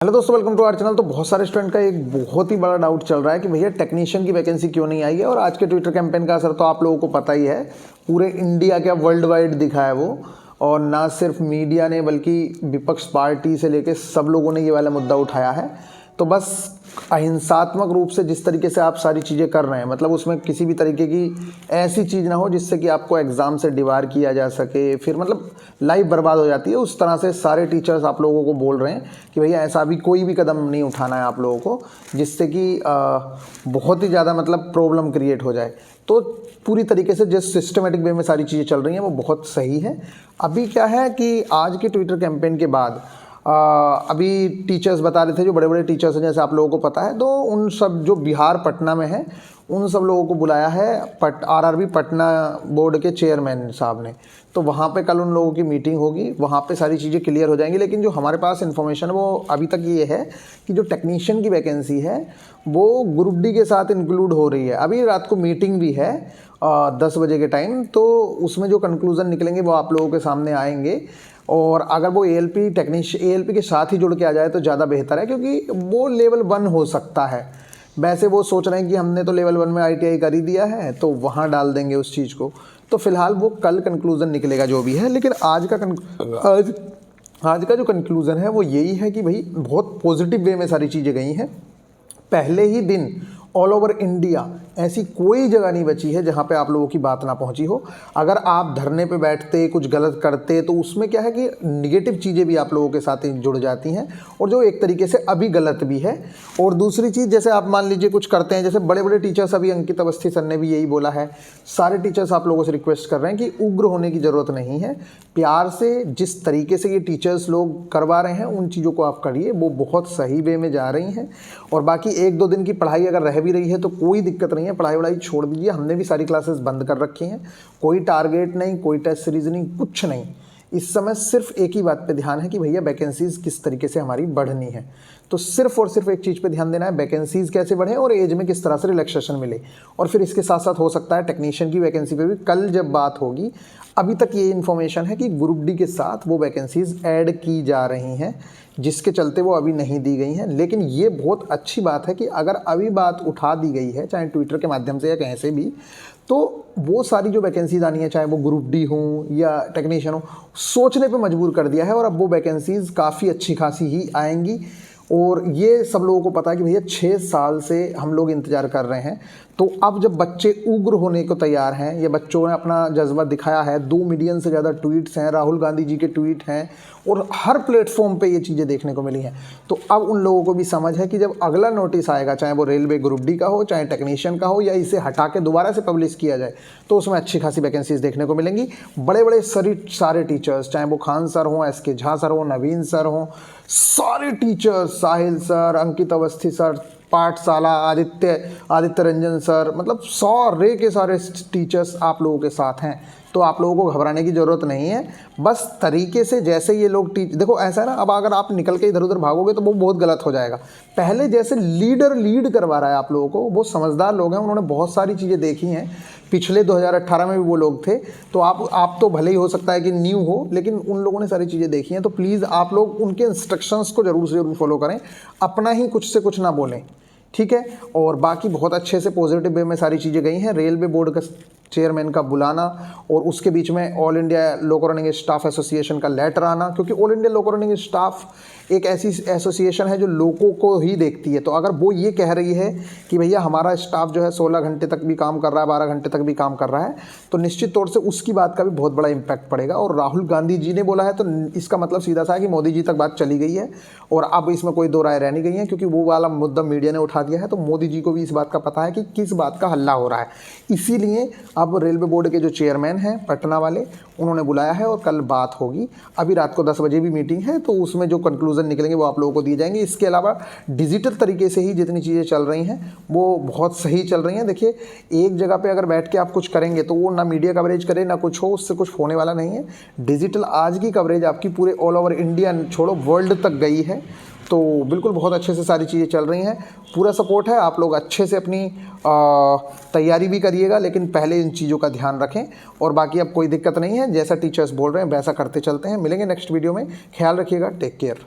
Hello दोस्तों, welcome to our channel. तो बहुत सारे स्टूडेंट का एक बहुत ही बड़ा डाउट चल रहा है कि भैया टेक्नीशियन की वैकेंसी क्यों नहीं आई है। और आज के ट्विटर कैंपेन का असर तो आप लोगों को पता ही है, पूरे इंडिया क्या वर्ल्ड वाइड दिखा है वो। और ना सिर्फ मीडिया ने बल्कि विपक्ष पार्टी से लेके सब लोगों ने ये वाला मुद्दा उठाया है। तो बस अहिंसात्मक रूप से जिस तरीके से आप सारी चीज़ें कर रहे हैं, मतलब उसमें किसी भी तरीके की ऐसी चीज़ ना हो जिससे कि आपको एग्ज़ाम से डिबार किया जा सके, फिर मतलब लाइफ बर्बाद हो जाती है। उस तरह से सारे टीचर्स आप लोगों को बोल रहे हैं कि भैया ऐसा भी कोई भी कदम नहीं उठाना है आप लोगों को जिससे कि बहुत ही ज़्यादा मतलब प्रॉब्लम क्रिएट हो जाए। तो पूरी तरीके से जिस सिस्टमेटिक वे में सारी चीज़ें चल रही हैं वो बहुत सही है। अभी क्या है कि आज के ट्विटर कैंपेन के बाद अभी टीचर्स बता रहे थे, जो बड़े बड़े टीचर्स हैं जैसे आप लोगों को पता है, तो उन सब जो बिहार पटना में है उन सब लोगों को बुलाया है आरआरबी पटना बोर्ड के चेयरमैन साहब ने। तो वहाँ पे कल उन लोगों की मीटिंग होगी, वहाँ पे सारी चीज़ें क्लियर हो जाएंगी। लेकिन जो हमारे पास इन्फॉर्मेशन है वो अभी तक ये है कि जो टेक्नीशियन की वैकेंसी है वो ग्रुप डी के साथ इंक्लूड हो रही है। अभी रात को मीटिंग भी है 10 बजे के टाइम, तो उसमें जो कंक्लूज़न निकलेंगे वो आप लोगों के सामने आएंगे। और अगर वो एएलपी के साथ ही जुड़ के आ जाए तो ज़्यादा बेहतर है, क्योंकि वो लेवल 1 हो सकता है। वैसे वो सोच रहे हैं कि हमने तो लेवल 1 में आईटीआई कर ही दिया है तो वहाँ डाल देंगे उस चीज़ को। तो फिलहाल वो कल कंक्लूज़न निकलेगा जो भी है। लेकिन आज का जो कंक्लूज़न है वो यही है कि भाई बहुत पॉजिटिव वे में सारी चीज़ें गई हैं। पहले ही दिन ऑल ओवर इंडिया ऐसी कोई जगह नहीं बची है जहाँ पे आप लोगों की बात ना पहुँची हो। अगर आप धरने पे बैठते कुछ गलत करते तो उसमें क्या है कि निगेटिव चीज़ें भी आप लोगों के साथ जुड़ जाती हैं, और जो एक तरीके से अभी गलत भी है। और दूसरी चीज़, जैसे आप मान लीजिए कुछ करते हैं, जैसे बड़े बड़े टीचर्स, अभी अंकित अवस्थी सर ने भी यही बोला है, सारे टीचर्स आप लोगों से रिक्वेस्ट कर रहे हैं कि उग्र होने की ज़रूरत नहीं है। प्यार से जिस तरीके से ये टीचर्स लोग करवा रहे हैं उन चीज़ों को आप करिए, वो बहुत सही वे में जा रही हैं। और बाकी 1-2 दिन की पढ़ाई अगर रह भी रही है तो कोई दिक्कत नहीं है, पढ़ाई छोड़ दीजिए। हमने भी सारी क्लासेस बंद कर रखी हैं, कोई टारगेट नहीं, कोई टेस्ट सीरीज नहीं, कुछ नहीं। इस समय सिर्फ एक ही बात पे ध्यान है कि भैया वैकेंसीज़ किस तरीके से हमारी बढ़नी है। तो सिर्फ और सिर्फ एक चीज़ पे ध्यान देना है, वैकेंसीज़ कैसे बढ़े और एज में किस तरह से रिलैक्सेशन मिले। और फिर इसके साथ साथ हो सकता है टेक्नीशियन की वैकेंसी पे भी कल जब बात होगी। अभी तक ये इन्फॉर्मेशन है कि ग्रुप डी के साथ वो वैकेंसीज़ ऐड की जा रही हैं, जिसके चलते वो अभी नहीं दी गई हैं। लेकिन ये बहुत अच्छी बात है कि अगर अभी बात उठा दी गई है, चाहे ट्विटर के माध्यम से या कहीं से भी, तो वो सारी जो वैकेंसीज़ आनी है, चाहे वो ग्रुप डी हो या टेक्नीशियन हो, सोचने पे मजबूर कर दिया है। और अब वो वैकेंसीज़ काफ़ी अच्छी खासी ही आएंगी। और ये सब लोगों को पता है कि भैया 6 साल से हम लोग इंतज़ार कर रहे हैं। तो अब जब बच्चे उग्र होने को तैयार हैं, ये बच्चों ने अपना जज्बा दिखाया है, 2 मिलियन से ज़्यादा ट्वीट्स हैं, राहुल गांधी जी के ट्वीट हैं, और हर प्लेटफॉर्म पे ये चीज़ें देखने को मिली हैं। तो अब उन लोगों को भी समझ है कि जब अगला नोटिस आएगा, चाहे वो रेलवे ग्रुप डी का हो, चाहे टेक्नीशियन का हो, या इसे हटा के दोबारा से पब्लिश किया जाए, तो उसमें अच्छी खासी वैकेंसीज देखने को मिलेंगी। बड़े बड़े सारे टीचर्स, चाहे वो खान सर हों, एसके झा सर हों, नवीन सर हों, सारे टीचर्स, साहिल सर, अंकित अवस्थी सर, पाठशाला, आदित्य रंजन सर, मतलब सारे के सारे टीचर्स आप लोगों के साथ हैं। तो आप लोगों को घबराने की ज़रूरत नहीं है। बस तरीके से जैसे ये लोग देखो, ऐसा है ना, अब अगर आप निकल के इधर उधर भागोगे तो वो बहुत गलत हो जाएगा। पहले जैसे लीड करवा रहा है आप लोगों को, वो समझदार लोग हैं, उन्होंने बहुत सारी चीज़ें देखी हैं। पिछले 2018 में भी वो लोग थे। तो आप तो भले ही हो सकता है कि न्यू हो, लेकिन उन लोगों ने सारी चीज़ें देखी हैं। तो प्लीज़ आप लोग उनके इंस्ट्रक्शंस को ज़रूर से ज़रूर फॉलो करें, अपना ही कुछ से कुछ ना बोलें, ठीक है। और बाकी बहुत अच्छे से पॉजिटिव वे में सारी चीज़ें गई हैं। रेलवे बोर्ड का चेयरमैन का बुलाना, और उसके बीच में ऑल इंडिया लोको रनिंग स्टाफ एसोसिएशन का लेटर आना, क्योंकि ऑल इंडिया लोको रनिंग स्टाफ एक ऐसी एसोसिएशन है जो लोगों को ही देखती है। तो अगर वो ये कह रही है कि भैया हमारा स्टाफ जो है 16 घंटे तक भी काम कर रहा है, 12 घंटे तक भी काम कर रहा है, तो निश्चित तौर से उसकी बात का भी बहुत बड़ा इम्पैक्ट पड़ेगा। और राहुल गांधी जी ने बोला है तो इसका मतलब सीधा सा है कि मोदी जी तक बात चली गई है, और अब इसमें कोई दो राय रह नहीं गई है, क्योंकि वो वाला मुद्दा मीडिया ने उठा दिया है। तो मोदी जी को भी इस बात का पता है कि किस बात का हल्ला हो रहा है। इसीलिए अब रेलवे बोर्ड के जो चेयरमैन हैं पटना वाले, उन्होंने बुलाया है और कल बात होगी। अभी रात को 10 बजे भी मीटिंग है, तो उसमें जो कंक्लूजन निकलेंगे वो आप लोगों को दिए जाएंगे। इसके अलावा डिजिटल तरीके से ही जितनी चीज़ें चल रही हैं वो बहुत सही चल रही हैं। देखिए, एक जगह पे अगर बैठ के आप कुछ करेंगे तो वो ना मीडिया कवरेज करे ना कुछ हो, उससे कुछ होने वाला नहीं है। डिजिटल आज की कवरेज आपकी पूरे ऑल ओवर इंडिया छोड़ो वर्ल्ड तक गई है। तो बिल्कुल बहुत अच्छे से सारी चीज़ें चल रही हैं, पूरा सपोर्ट है। आप लोग अच्छे से अपनी तैयारी भी करिएगा, लेकिन पहले इन चीज़ों का ध्यान रखें। और बाकी अब कोई दिक्कत नहीं है, जैसा टीचर्स बोल रहे हैं वैसा करते चलते हैं। मिलेंगे नेक्स्ट वीडियो में, ख्याल रखिएगा, टेक केयर।